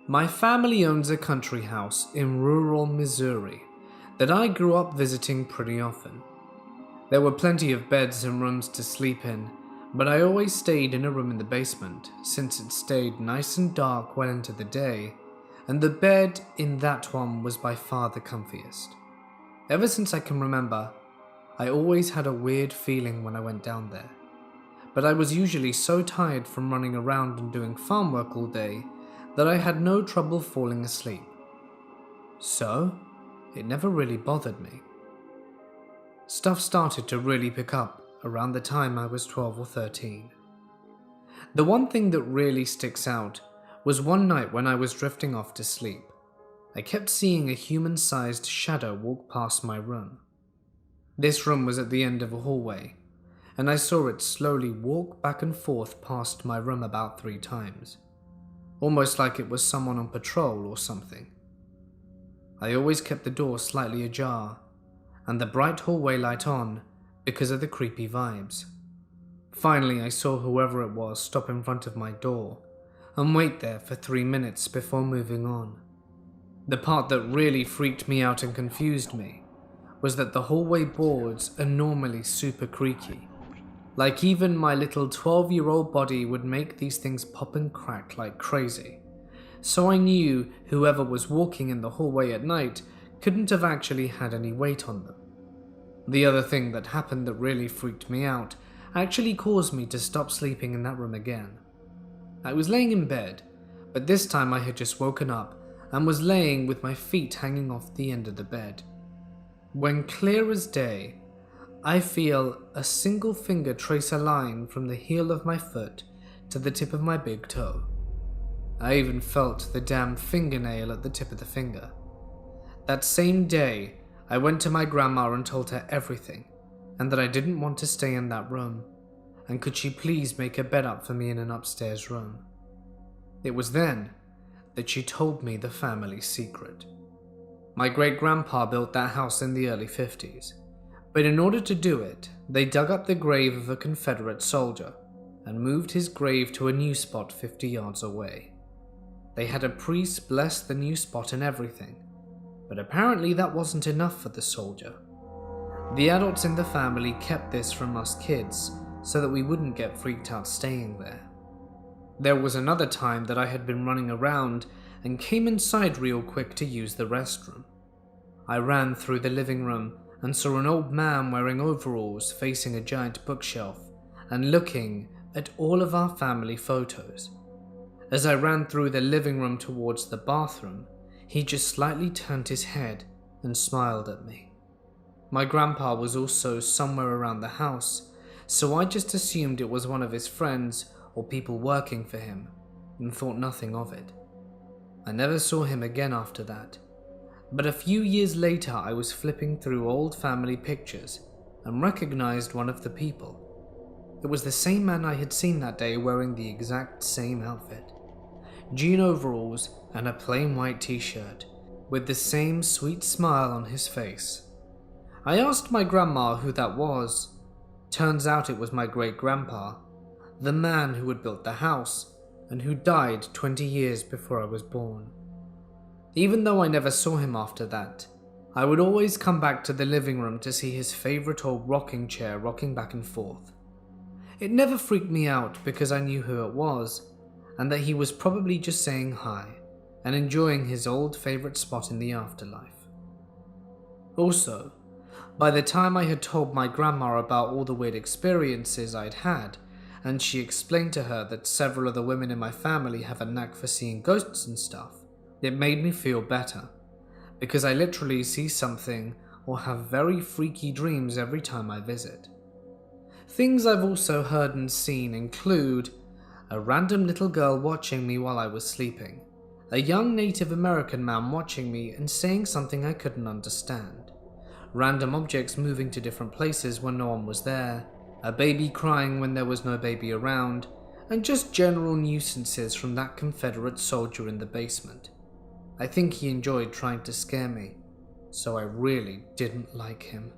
My family owns a country house in rural Missouri that I grew up visiting pretty often. There were plenty of beds and rooms to sleep in, but I always stayed in a room in the basement since it stayed nice and dark well into the day, and the bed in that one was by far the comfiest. Ever since I can remember, I always had a weird feeling when I went down there, but I was usually so tired from running around and doing farm work all day that I had no trouble falling asleep. So, it never really bothered me. Stuff started to really pick up around the time I was 12 or 13. The one thing that really sticks out was one night when I was drifting off to sleep. I kept seeing a human-sized shadow walk past my room. This room was at the end of a hallway, and I saw it slowly walk back and forth past my room about 3 times, almost like it was someone on patrol or something. I always kept the door slightly ajar, and the bright hallway light on because of the creepy vibes. Finally, I saw whoever it was stop in front of my door and wait there for 3 minutes before moving on. The part that really freaked me out and confused me was that the hallway boards are normally super creaky. Like even my little 12-year-old body would make these things pop and crack like crazy. So I knew whoever was walking in the hallway at night couldn't have actually had any weight on them. The other thing that happened that really freaked me out actually caused me to stop sleeping in that room again. I was laying in bed, but this time I had just woken up and was laying with my feet hanging off the end of the bed. When clear as day, I feel a single finger trace a line from the heel of my foot to the tip of my big toe. I even felt the damn fingernail at the tip of the finger. That same day, I went to my grandma and told her everything, and that I didn't want to stay in that room, and could she please make a bed up for me in an upstairs room. It was then that she told me the family secret. My great-grandpa built that house in the early 50s, but in order to do it, they dug up the grave of a Confederate soldier and moved his grave to a new spot 50 yards away. They had a priest bless the new spot and everything, but apparently that wasn't enough for the soldier. The adults in the family kept this from us kids so that we wouldn't get freaked out staying there. There was another time that I had been running around and came inside real quick to use the restroom. I ran through the living room and saw an old man wearing overalls facing a giant bookshelf and looking at all of our family photos. As I ran through the living room towards the bathroom, he just slightly turned his head and smiled at me. My grandpa was also somewhere around the house, so I just assumed it was one of his friends or people working for him and thought nothing of it. I never saw him again after that, but a few years later I was flipping through old family pictures and recognized one of the people. It was the same man I had seen that day wearing the exact same outfit. Jean overalls and a plain white t-shirt, with the same sweet smile on his face. I asked my grandma who that was. Turns out it was my great-grandpa, the man who had built the house and who died 20 years before I was born. Even though I never saw him after that, I would always come back to the living room to see his favorite old rocking chair rocking back and forth. It never freaked me out because I knew who it was, and that he was probably just saying hi and enjoying his old favorite spot in the afterlife. Also, by the time I had told my grandma about all the weird experiences I'd had, and she explained to her that several of the women in my family have a knack for seeing ghosts and stuff, it made me feel better, because I literally see something or have very freaky dreams every time I visit. Things I've also heard and seen include a random little girl watching me while I was sleeping, a young Native American man watching me and saying something I couldn't understand, random objects moving to different places when no one was there, a baby crying when there was no baby around, and just general nuisances from that Confederate soldier in the basement. I think he enjoyed trying to scare me, so I really didn't like him.